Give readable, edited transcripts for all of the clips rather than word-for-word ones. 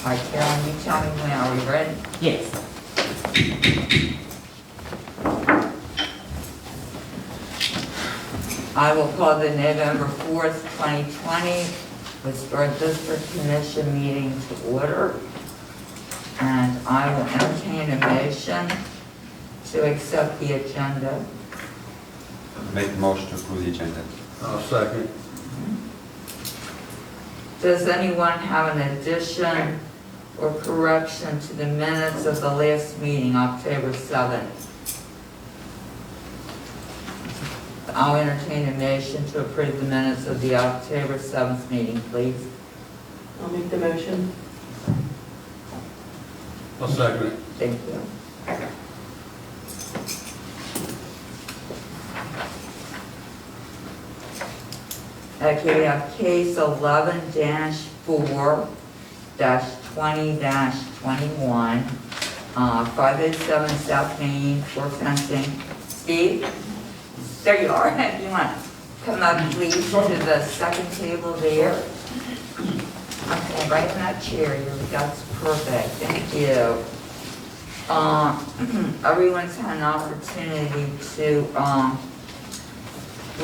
All right, Carolyn, you tell me when, are we ready? Yes. I will call the November 4th, 2020 Historic District Commission meeting to order. And I will entertain a motion to accept the agenda. Make the motion to approve the agenda. I'll second. Does anyone have an addition or correction to the minutes of the last meeting, October 7th? I'll entertain a motion to approve the minutes of the October 7th meeting, please. I'll make the motion. I'll second it. Thank you. Okay, we have case 11-4-20-21, 507 South Main for fencing. Steve? There you are. You want to come up, please, to the second table there? Okay, right in that chair. That's perfect. Thank you. Everyone's had an opportunity to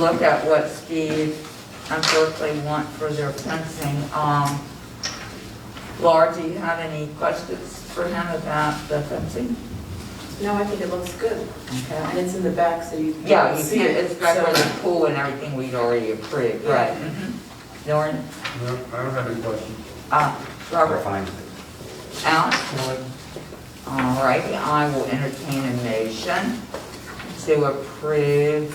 look at what Steve and Berkeley want for their fencing. Laura, do you have any questions for him about the fencing? No, I think it looks good. Okay. And it's in the back, so you Yeah, can you see see it. it's back where So- the pool and everything we'd already approved, right? Norton? No, I don't have any questions. We're Robert? fine with it. Al? All right, I will entertain a motion to approve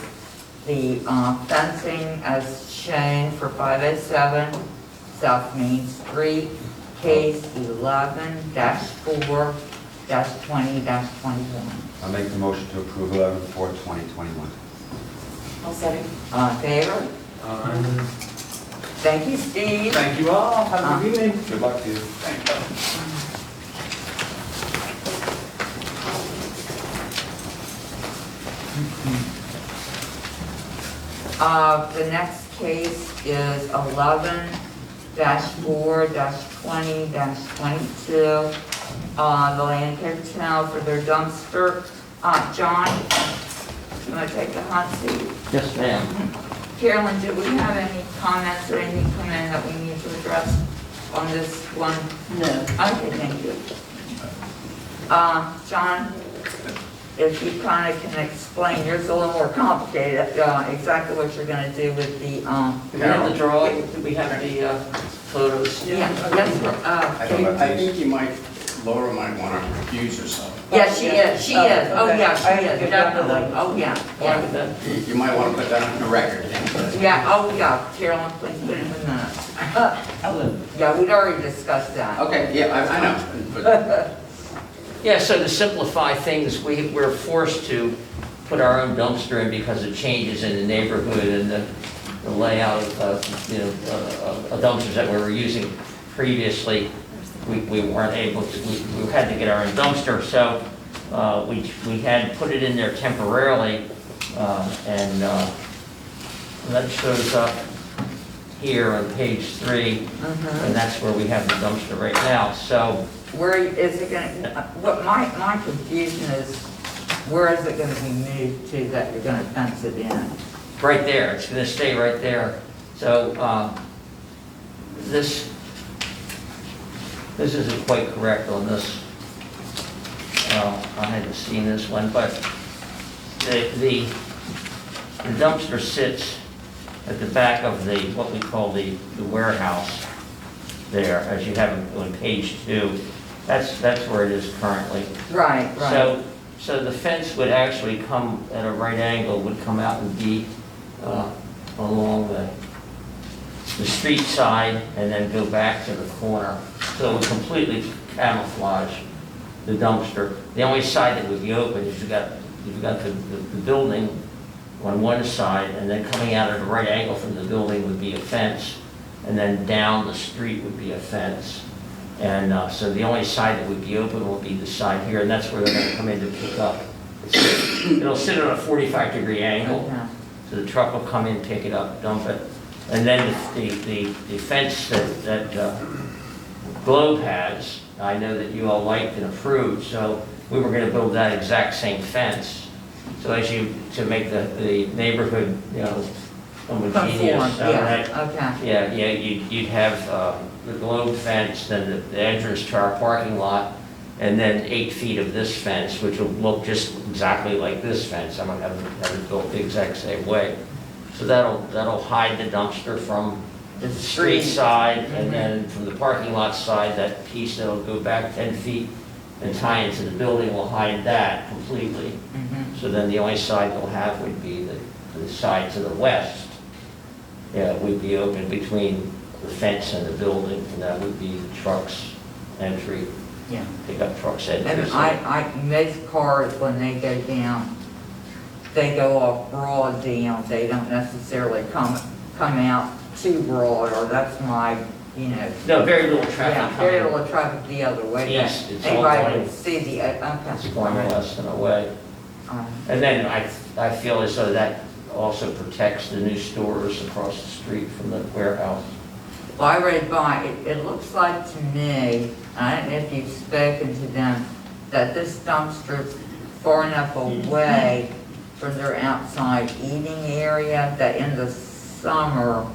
the fencing as shown for 507 South Main Street, case 11-4-20-21. I'll make the motion to approve 11/4/2021. I'll second. All in favor? Thank you, Steve. Thank you all. Have a good evening. Good luck to you. The next case is 11-4-20-22, the Land Hotel for their dumpster. John, you want to take the hot seat? Yes, ma'am. Carolyn, do we have any comments or anything come in that we need to address on this one? No. Okay, thank you. John, if you kind of can explain, yours is a little more complicated, exactly what you're gonna do with the, Do we have the drawing? Do we have the photos? yeah, yes, I don't know. I think you might, Laura might want to recuse herself. yes, she is, she is, oh, yeah, she is, Okay. definitely, oh, yeah, yeah. You might want to put that on the record. Yeah, oh, yeah, Carolyn, please put it in the minutes. Yeah, we'd already discussed that. Okay, yeah, I know. But Yeah, so to simplify things, we're forced to put our own dumpster in because of changes in the neighborhood and the layout of, of dumpsters that we were using previously. We weren't able to, we had to get our own dumpster, so we had put it in there temporarily, and that shows up here on page 3, and that's where we have the dumpster right now. So Where is it gonna, what my confusion is, where is it gonna be moved to that you're gonna fence it in? right there, it's going to stay right there. So this isn't quite correct on this. I hadn't seen this one, but the dumpster sits at the back of the, what we call the warehouse there, as you have on page 2. That's where it is currently. Right, right. So the fence would actually come at a right angle, would come out and be along the street side and then go back to the corner. So it would completely camouflage the dumpster. The only side that would be open is you've got the building on one side, and then coming out at a right angle from the building would be a fence, and then down the street would be a fence. And so the only side that would be open will be the side here, and that's where they're going to come in to pick up. It'll sit on a 45-degree angle, Yeah. so the truck will come in, pick it up, dump it. And then the fence that Globe has. I know that you all liked and approved, so we were gonna build that exact same fence. So as you, to make the neighborhood, you know, homogeneous. Conform, so that- yeah, okay. Yeah, you'd have the Globe fence, then the entrance to our parking lot, and then 8 feet of this fence, which will look just exactly like this fence. I'm gonna have it built the exact same way. So that'll hide the dumpster from the street side, and then from the parking lot side, that piece that'll go back 10 feet and tie into the building will hide that completely. Mhm. So then the only side you'll have would be the side to the west. Yeah, it would be open between the fence and the building, and that would be the trucks entry, Yeah. pickup trucks entry. And most cars, when they go down, they go off Broad down, they don't necessarily come out too Broad, or that's my, you know. No, very little Yeah, traffic very coming. little traffic the other way. Yes, it's all Anybody going- would see the, okay. It's going less than away. And then I feel as though that also protects the new stores across the street from the warehouse. Well, I read by, it looks like to me, I don't know if you've spoken to them, that this dumpster's far enough away from their outside eating area, that in the summer,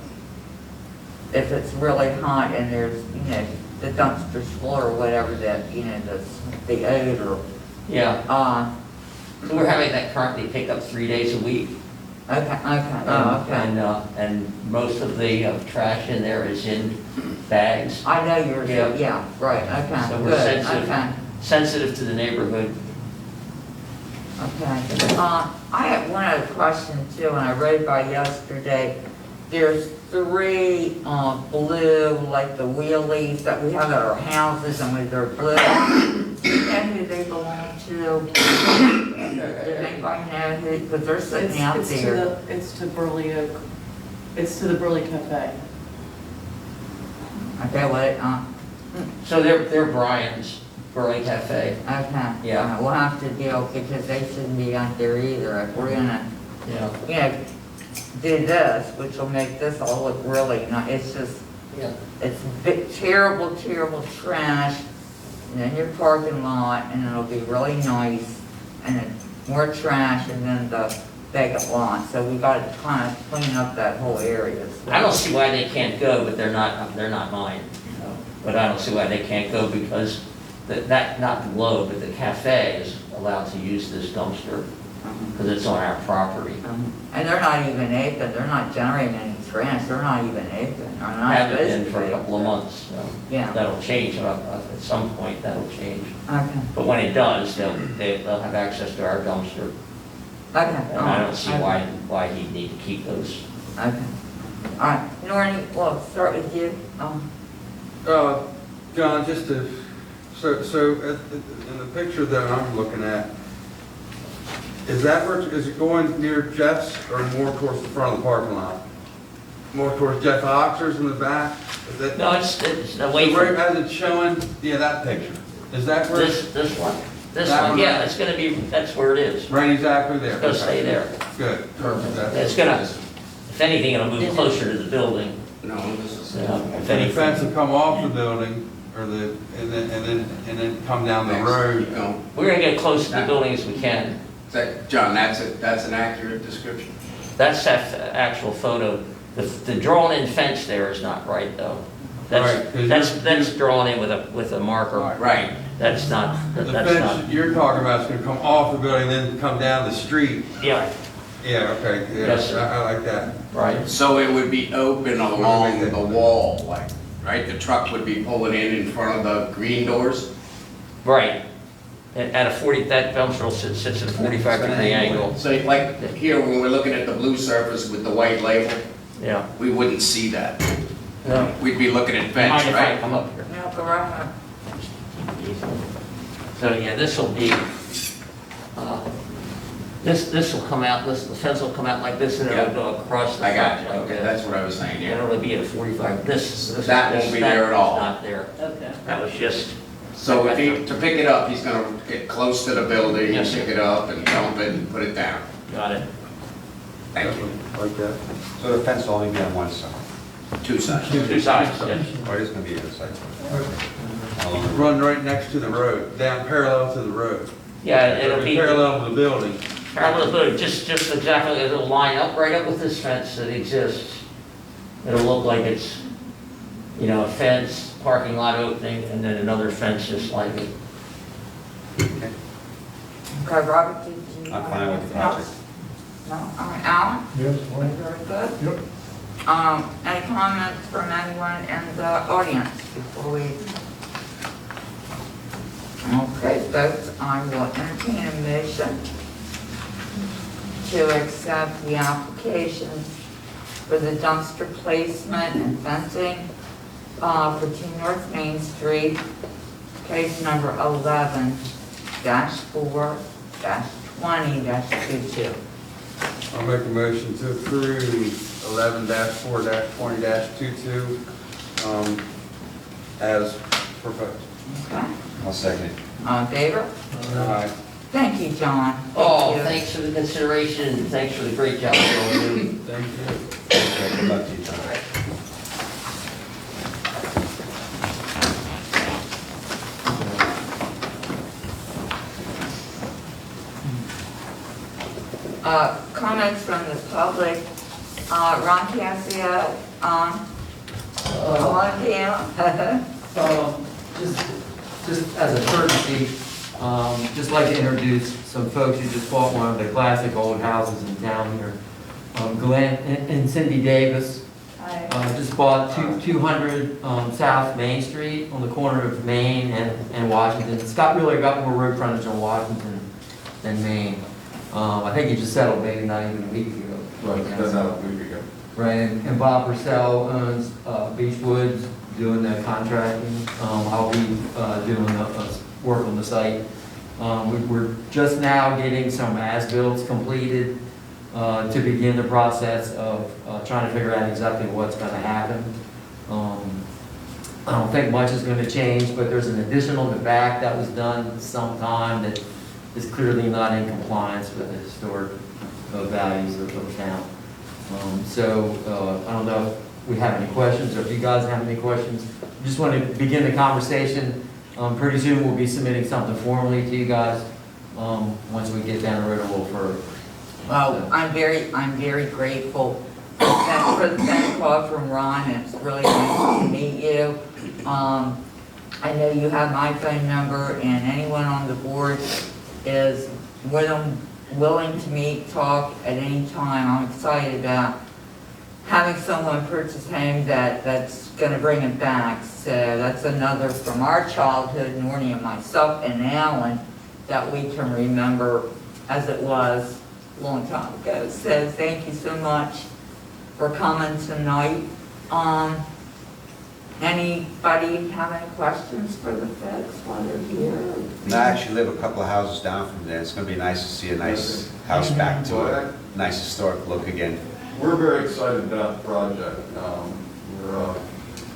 if it's really hot and there's, you know, the dumpster's full or whatever, that, you know, the odor, Yeah, so we're having that currently pick up 3 days a week. okay, oh, okay. And most of the trash in there is in bags, I know you're, Yeah. yeah, right, okay, So we're good, sensitive. okay. sensitive to the neighborhood. Okay. I have one other question too, and I read by yesterday. There's 3 blue, like the wheelies that we have at our houses, and they're blue. Do you know who they belong to? Does anybody know who, because they're sitting out there. It's to Burley Oak. It's to the Burley Cafe. Okay, what, So they're Brian's, Burley Cafe. okay. Yeah. We'll have to deal, because they shouldn't be out there either. If we're gonna, Yeah. you know, do this, which will make this all look really nice, it's just, Yeah. it's terrible, terrible trash in your parking lot, and it'll be really nice, and then more trash, and then the vacant lot, so we gotta kind of clean up that whole area. So- I don't see why they can't go, but they're not mine. But I don't see why they can't go because not the Globe, but the cafe is allowed to use this dumpster because it's on our property. And they're not even open, they're not generating any trash, they're not even open, they're not Haven't supposed been to for a be. couple of months, so Yeah, that'll change at some point, that'll change. okay, But when it does, they'll have access to our dumpster. okay. And I don't see okay. why he'd need to keep those. Okay. All right, Nornie, well, start with you. John, just to, in the picture that I'm looking at, is it going near Jeff's or more towards the front of the parking lot? More towards Jeff Oxer's in the back? Is that? No, it's away Where, from as it's showing, yeah, that picture. Is that where? this one. This That one, one? yeah, it's gonna be, that's where it is. Right exactly there? It's gonna stay there. Good, perfect. It's gonna, if anything, it'll move closer to the building. No, this is. If And the anything. fence will come off the building, or and then come down the road. You know, We're gonna get close to the building as we can. John, that's an accurate description? That's that actual photo. The drawn-in fence there is not right, though. Right, 'cause That's drawn in with a marker. Right. That's not, The that's not, fence you're talking about is gonna come off the building, then come down the street. yeah, Yeah, okay, yeah, Yes, sir. I like that. right. So it would be open along the wall, like, right? The truck would be pulling in front of the green doors? Right. At a 40, that dumpster sits at a 45-degree angle. So like here, when we're looking at the blue surface with the white label, Yeah. we wouldn't see that. No. We'd be looking at fence, Mind if I right? come up here? Now, go right ahead. So, yeah, this will be, this will come out, the fence will come out like this, and it'll go across the I got front you, like okay, that. that's what I was saying, And yeah. it'll be at a 45, this. That won't be there at all. That's not there. Okay. That was just, So if he, to pick it up, he's gonna get close to the building, and Yes, sir. pick it up and dump it and put it down. got it. Thank you. Like that. So the fence will only be on one side, Two sides. Two sides, yes. or it is going to be the other side? along the road. run right next to the road, down parallel to the road. Yeah, it'll be Parallel to the building. parallel, but just exactly, it'll line up right up with this fence that exists. It'll look like it's, you know, a fence, parking lot opening, and then another fence just like it. Okay. Okay, Robert, did you? I'm fine with the No? project. No, all right, Alan? Yes, Very good. Yep. Any comments from anyone in the audience before we? Okay, folks, I will entertain a motion to accept the applications for the dumpster placement and fencing for 2 North Main Street, case number 11-4-20-22. I'll make a motion to approve 11-4-20-22, as proposed. Okay, I'll second it. all in favor? Aye. Thank you, John. Oh, you. thanks for the consideration, and thanks for the great job you're all doing. Thank you. Okay, good luck to you, Tom. Comments from the public. Ron Cassio, on down. Just as a courtesy, just like to introduce some folks who just bought one of the classic old houses in town here. Glenn and Cindy Davis just bought 200 South Main Street on the corner of Main and Washington. Scott really got more road frontage on Washington than Main. I think he just settled maybe not even a week ago. That's not a week ago. Right, and Bob Purcell owns Beach Woods, doing the contracting. I'll be doing the work on the site. We're just now getting some as-bills completed to begin the process of trying to figure out exactly what's going to happen. I don't think much is going to change, but there's an additional in the back that was done sometime that is clearly not in compliance with the historic values of town. I don't know if we have any questions, or if you guys have any questions. Just want to begin the conversation. Pretty soon we'll be submitting something formally to you guys, once we get down the road a little further. Well, I'm very grateful for the phone call from Ron. It's really nice to meet you. I know you have my phone number, and anyone on the board is willing to meet, talk at any time. I'm excited about having someone purchase a home that's going to bring it back. So that's another from our childhood, Nornie and myself and Alan, that we can remember as it was a long time ago. So thank you so much for coming tonight. Anybody have any questions for the folks while they're here? And I actually live a couple of houses down from there. It's gonna be nice to see a nice house back to a nice historic look again. We're very excited about the project.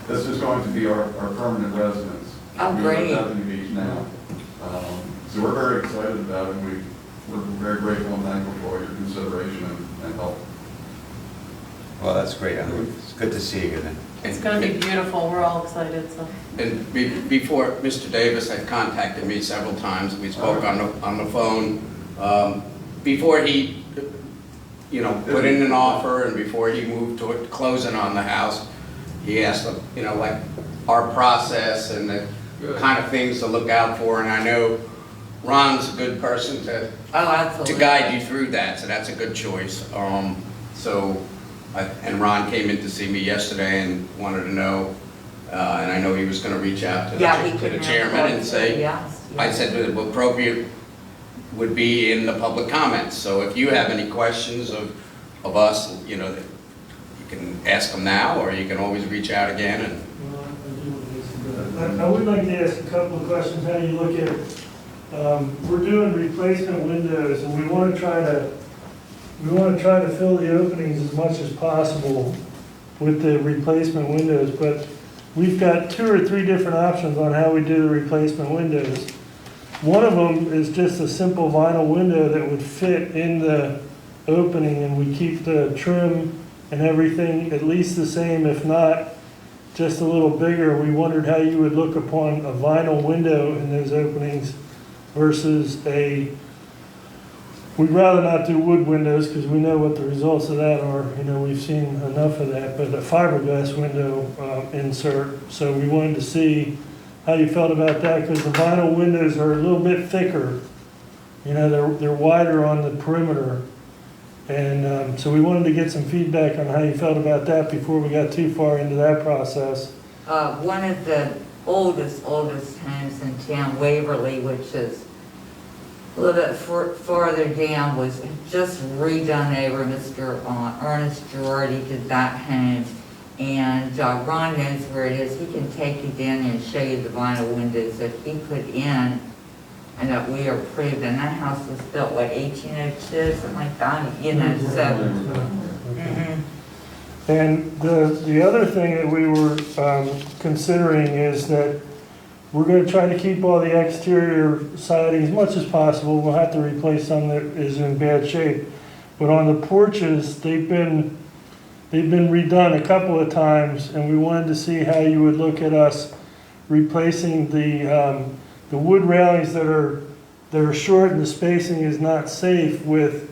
This is going to be our permanent residence. Oh, We great. live in Beach now. So we're very excited about it, and we're very grateful and thankful for your consideration and help. Well, that's great. It's good to see you again. It's gonna be beautiful, we're all excited, so. And before, Mr. Davis had contacted me several times, we spoke on the phone. Before he, put in an offer and before he moved toward closing on the house, he asked, like our process and the kind of things to look out for, and I know Ron's a good person Oh, absolutely. to guide you through that, so that's a good choice. And Ron came in to see me yesterday and wanted to know, and I know he was gonna reach out to the chairman and say, Yes. I said the appropriate would be in the public comments. So if you have any questions of us, you can ask them now, or you can always reach out again. And I would like to ask a couple of questions, how you look at it. We're doing replacement windows, and we want to try to fill the openings as much as possible with the replacement windows, but we've got 2 or 3 different options on how we do the replacement windows. One of them is just a simple vinyl window that would fit in the opening, and we keep the trim and everything at least the same, if not just a little bigger, we wondered how you would look upon a vinyl window in those openings versus we'd rather not do wood windows because we know what the results of that are. You know, we've seen enough of that, but a fiberglass window insert. So we wanted to see how you felt about that because the vinyl windows are a little bit thicker. You know, they're wider on the perimeter. And so we wanted to get some feedback on how you felt about that before we got too far into that process. One of the oldest homes in town, Waverly, which is a little bit farther down, was just redone over. Mr. Ernest Girardi did that home. And Ron knows where it is. He can take you down there and show you the vinyl windows that he put in and that we approved. And that house was built, what, 1802, something like that, you know, so. Mhm. And the other thing that we were considering is that we're going to try to keep all the exterior siding as much as possible. We'll have to replace some that is in bad shape. But on the porches, they've been redone a couple of times, and we wanted to see how you would look at us replacing the wood railings that are short and the spacing is not safe with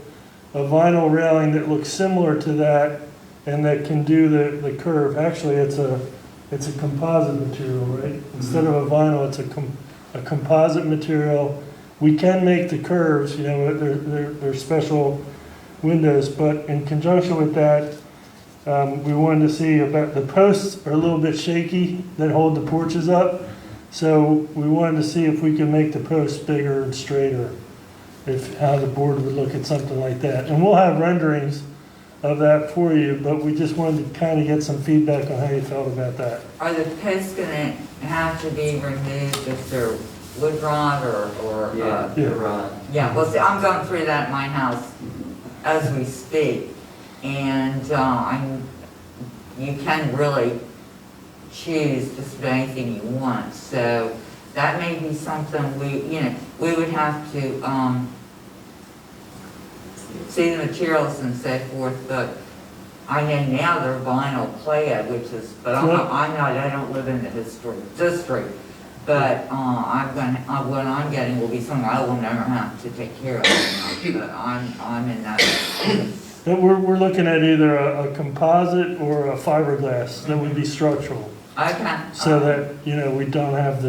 a vinyl railing that looks similar to that and that can do the curve. Actually, it's a composite material, right? Instead of a vinyl, it's a composite material. We can make the curves, you know, they're special windows, but in conjunction with that, we wanted to see about the posts are a little bit shaky that hold the porches up. So we wanted to see if we could make the posts bigger and straighter, how the board would look at something like that. And we'll have renderings of that for you, but we just wanted to kind of get some feedback on how you felt about that. Are the posts gonna have to be removed if they're wood rot or? Yeah, right. Yeah, well, see, I'm going through that in my house as we speak. And you can really choose just about anything you want. So that may be something we would have to see the materials and so forth, but I know now they're vinyl clad, which is, but I don't live in the historic district, but what I'm getting will be something I will never have to take care of, but I'm in that. But we're looking at either a composite or a fiberglass that would be structural. Okay. So that, you know, we don't have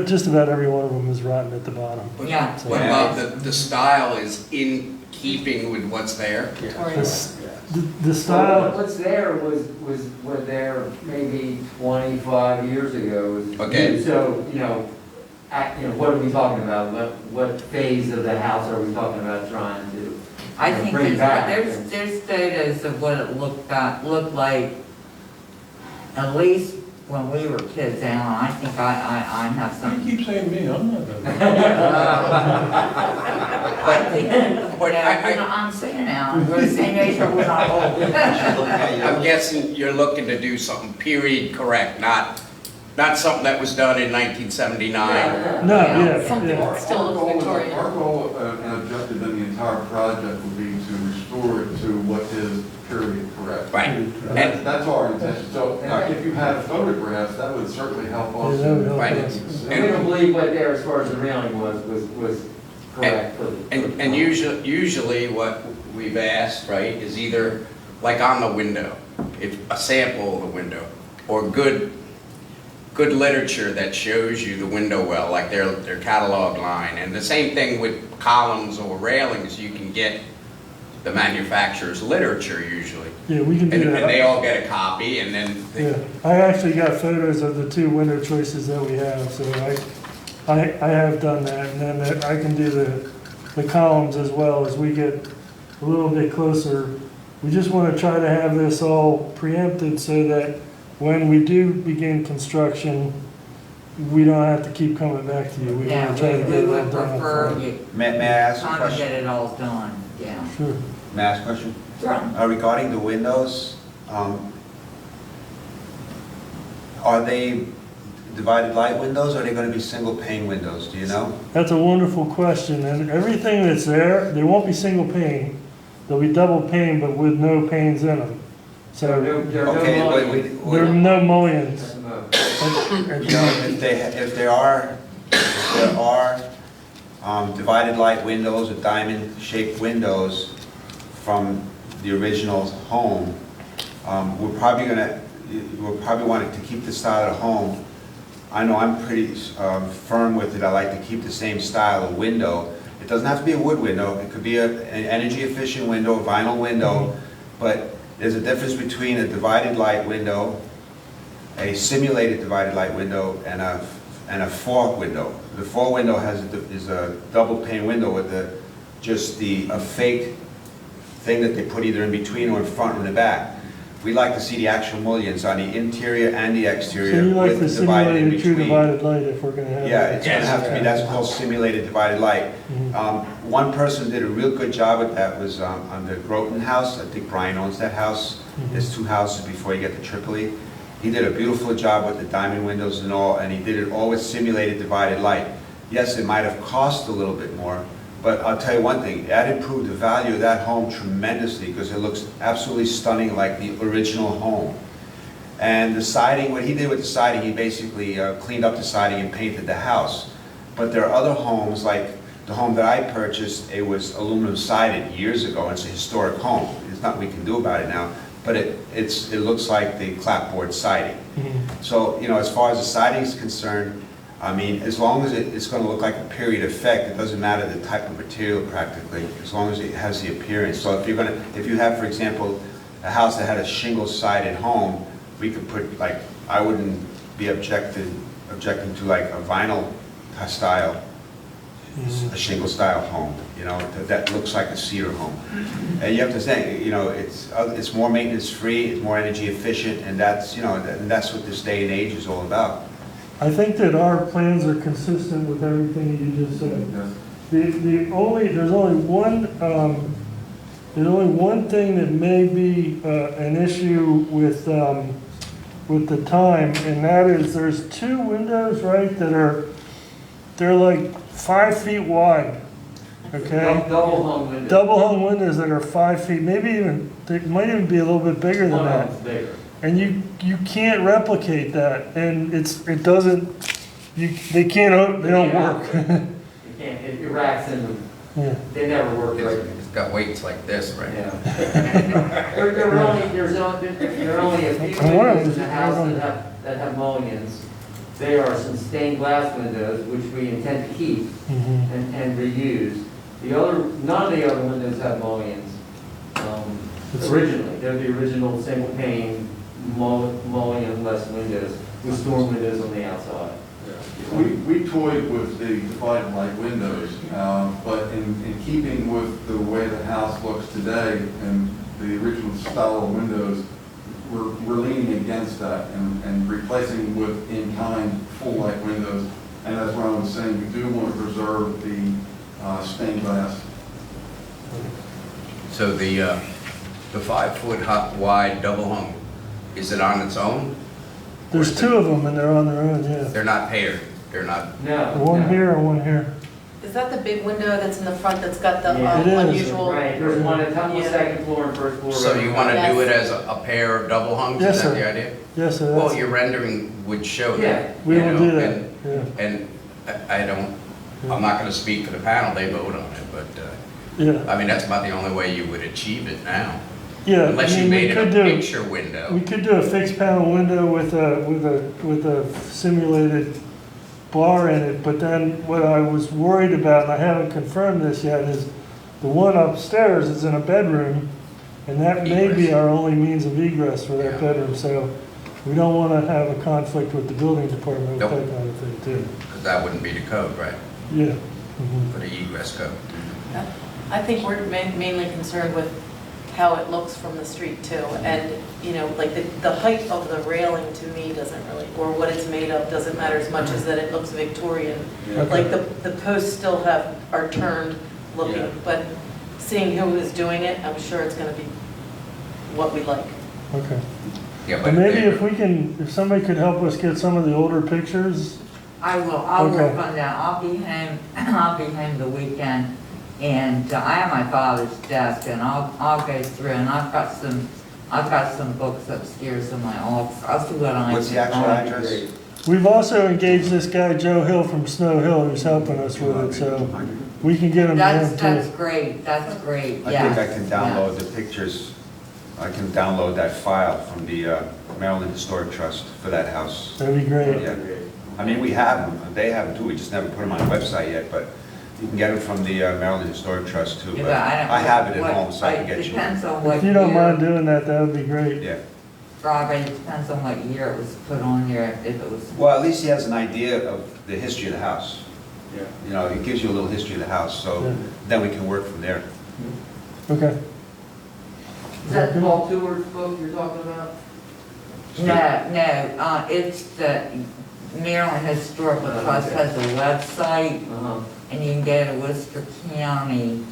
just about every one of them is rotten at the bottom. Yeah. What about the style is in keeping with what's there? The style, What's there was there maybe 25 years ago. Okay. So, what are we talking about? What phase of the house are we talking about trying to? I think bring back? there's photos of what it looked like, at least when we were kids, Alan. I think I have some. You keep saying me, I'm not that. I think, I'm saying Alan, we're the same age, but we're not old. I'm guessing you're looking to do something period correct, not something that was done in 1979. no, yeah. Something yeah. that's still looks Victorian. Our goal and objective in the entire project would be to restore it to what is period correct. Right. And that's our intention. So if you had photographs, that would certainly help us. Yeah, that would help Right. us. We don't believe what there as far as the railing was correct. And usually what we've asked, right, is either like on the window, if a sample of the window, or good literature that shows you the window well, like their catalog line. And the same thing with columns or railings, you can get the manufacturer's literature usually. Yeah, we can do And they that. all get a copy and then Yeah, I actually got photos of the two window choices that we have, so I have done that, and then I can do the columns as well as we get a little bit closer. We just want to try to have this all preempted so that when we do begin construction, we don't have to keep coming back to you. We Yeah, want to try to we get it all would done. prefer upfront. you May I ask a kind of get question? it all done, yeah. Sure. May I ask a question? Sure. Regarding the windows, are they divided light windows, or are they going to be single pane windows, do you know? That's a wonderful question, and everything that's there won't be single pane. They'll be double pane, but with no panes in them. There are So there are no Okay, but mullions there are no mullions. at the moment. You know, if there are divided light windows or diamond-shaped windows from the original home, we're probably wanting to keep the style of the home. I know I'm pretty firm with it. I like to keep the same style of window. It doesn't have to be a wood window. It could be an energy-efficient window, a vinyl window, but there's a difference between a divided light window, a simulated divided light window, and a fog window. The fog window is a double pane window with a fake thing that they put either in between or in front or in the back. We like to see the actual mullions on the interior and the So exterior you like with the the divided in simulated true between. divided light if we're gonna have. Yeah, it's gonna have to be, that's called simulated divided light. One person did a real good job with that, was on the Groton House. I think Brian owns that house. There's 2 houses before you get to Tripoli. He did a beautiful job with the diamond windows and all, and he did it all with simulated divided light. Yes, it might have cost a little bit more, but I'll tell you one thing, that improved the value of that home tremendously, because it looks absolutely stunning like the original home. And the siding, what he did with the siding, he basically cleaned up the siding and painted the house. But there are other homes, like the home that I purchased, it was aluminum sided years ago, and it's a historic home. There's nothing we can do about it now, but it looks like the clapboard siding. So, you know, as far as the siding is concerned, I mean, as long as it's going to look like a period effect, it doesn't matter the type of material practically, as long as it has the appearance. So if you have, for example, a house that had a shingle-sided home, we could put, like, I wouldn't be objecting to like a vinyl style, a shingle-style home, you know, that looks like a cedar home. And you have to think, you know, it's more maintenance-free, it's more energy efficient, and that's, you know, and that's what this day and age is all about. I think that our plans are consistent with everything you just said. Yes. There's only one thing that may be an issue with the time, and that is there's 2 windows, right, they're like 5 feet wide, okay? Double hung windows. Double hung windows that are 5 feet, maybe even, they might even be a little bit bigger than One that. of them's bigger. And you can't replicate that, and they don't work. You can't, it racks in them. Yeah. They never work right. It's got weights like this, right? Yeah. There are only a few windows in the house that have mullions. They are some stained glass windows, which we intend to keep and reuse. None of the other windows have mullions. Originally, they're the original single pane mullion-less windows with storm windows on the outside. We toyed with the divided light windows, but in keeping with the way the house looks today and the original style of windows, we're leaning against that and replacing with in-kind full light windows. And as Ron was saying, we do want to preserve the stained glass. So the 5-foot wide double hung, is it on its own? There's 2 of them, and they're on their own, yeah. They're not paired, they're not, No. One no. here and one here. Is that the big window that's in the front that's got the Yeah. It is. unusual? Right, there's one on the Yeah. second floor and first floor. so you want to Yes. do it as a pair of double hungs, Yes, is that sir. the idea? Yes, sir, Well, that's, your rendering would show Yeah. that. we you will know, do that, and- yeah. And I'm not going to speak for the panel, they vote on it, but, Yeah, I mean, that's about the only way you would achieve it now. yeah. I Unless you mean, we made it could a do- picture window. We could do a fixed panel window with a simulated bar in it, but then what I was worried about, and I haven't confirmed this yet, is the one upstairs is in a bedroom, and that may be Egress. our only means of egress for that Yeah. bedroom, so we don't want to have a conflict with the building department with Nope. that kind of thing, too. Because that wouldn't be the code, right, Yeah. Mhm. for the egress code. I think we're mainly concerned with how it looks from the street too. And, you know, like the height of the railing to me doesn't really, or what it's made of doesn't matter as much as that it looks Victorian. Okay. Like the posts still are turned looking, Yeah. but seeing who is doing it, I'm sure it's gonna be what we like. Okay. Yeah, But maybe if somebody could help us get some of the older pictures. I will, I'll work Okay. on that. I'll be home the weekend, and I have my father's desk, and I'll go through, and I've got some I've got some books upstairs in my office. I'll see what I can. What's the actual find. address? We've also engaged this guy, Joe Hill from Snow Hill, who's helping us with it, so we can get him That's in too. great, that's great, I yeah. think I can download the pictures, I can download that file from the Maryland Historic Trust for that house. That'd be great. Yeah. I mean, we have them, they have them too, we just never put them on the website yet, but you can get them from the Maryland Historic Trust too. Yeah, But don't- I have it at what- home, so I can get you. Depends on what If you don't mind year, doing that, that would be great. Yeah. Robert, it depends on what year it was put on there, if it was. Well, at least he has an idea of the history of the house. Yeah. You know, it gives you a little history of the house, Yeah. so then we can work from there. Okay. Is that the Paul Stewart book you're talking about? No, it's the Maryland Historical Trust has a website, Uh-huh. and you can go to Worcester County,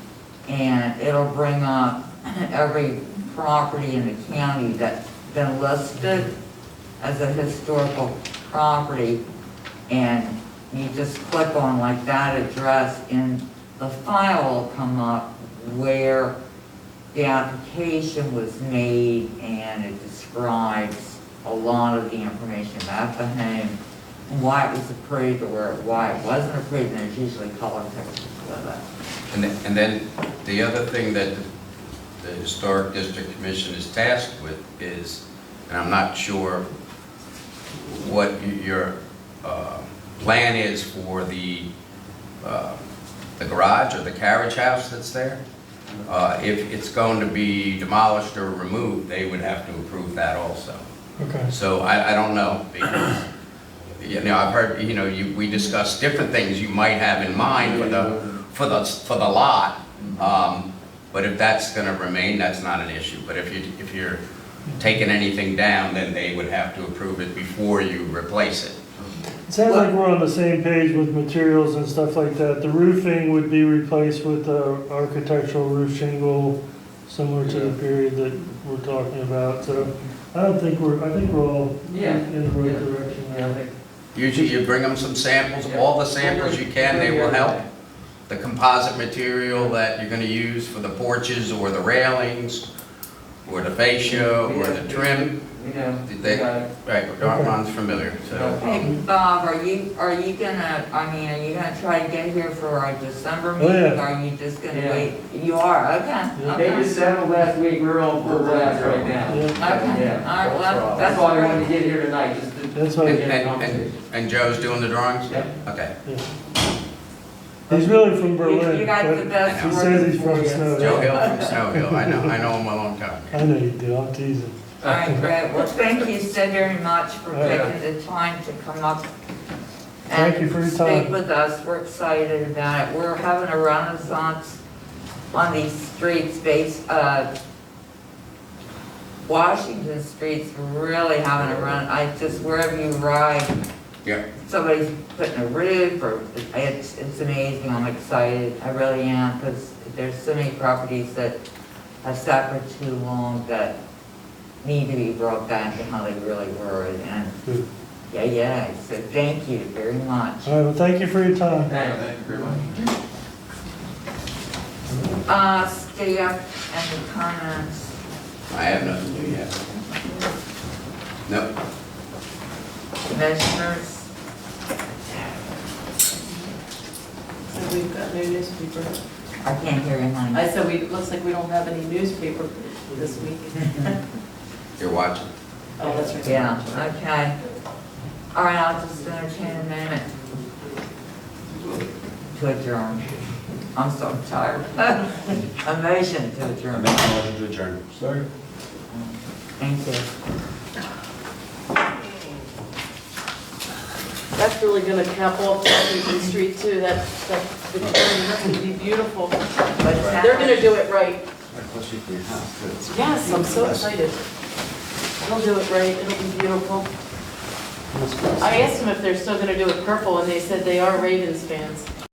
and it'll bring up every property in the county that's been listed as a historical property, and you just click on like that address, and the file will come up where the application was made, and it describes a lot of the information about the home, and why it was approved or why it wasn't approved, and there's usually color pictures with it. And then the other thing that the Historic District Commission is tasked with is, and I'm not sure what your plan is for the garage or the carriage house that's there. If it's going to be demolished or removed, they would have to approve that also. Okay. So I don't know, because, you know, I've heard, you know, we discussed different things you might have in mind for the lot. But if that's gonna remain, that's not an issue. But if you're taking anything down, then they would have to approve it before you replace it. It sounds like we're on the same page with materials and stuff like that. The roofing would be replaced with architectural roof shingle, similar to the period that we're talking about. So I think we're all Yeah. in the right Yeah. direction. Yeah, I think. Usually you bring them some samples, all the samples you can, they will help. The composite material that you're gonna use for the porches or the railings, or the fascia, or the trim. You know, They- got it. Right, Ron's familiar, so. Hey, Bob, are you gonna, are you gonna try to get here for our December Oh, yeah. meeting? Or are you just gonna Yeah. wait? You are, okay, Yeah. They okay. just settled last week, we're on full blast right now. Yeah. Okay, Yeah. all right, well, That's that's why I wanted to great. get here tonight, just to. That's why- And- get a and- conversation. And Joe's doing the drawings? Yep. Okay. He's really from Berlin. You got the but best He work says he's for from you. Snow Joe Hill. Hill from Snow Hill, I know him a long time. I know you do, I'm teasing. All right, great. Well, thank you so very much for All right. taking the time to come up Thank you for your and time. speak with us. We're excited about it. We're having a renaissance on these streets Washington Street's really having a run. Wherever you ride, Yeah. somebody's putting a roof or, it's amazing. I'm excited. I really am, because there's so many properties that have sat for too long that need to be brought back to how they really were. And Good. yeah, so thank you very much. All right, well, thank you for your time. Thanks. Thank you very much. Staff and the comments. I have nothing new yet. No. Commissioners, So we've got no newspaper. I can't hear you, honey. I said, looks like we don't have any newspaper this week. You're watching. Oh, that's right. Yeah, okay. All right, I'll just entertain a minute to adjourn. I'm so tired. A motion to I adjourn. make a motion to adjourn. Sorry. Thank you. That's really gonna cap off Washington Street too, that Victorian, that's gonna be beautiful. What's that? They're gonna do it right. Plus you for your house, too. Yes, I'm so excited. They'll do it right, it'll be beautiful. I asked them if they're still gonna do it purple, and they said they are Ravens fans.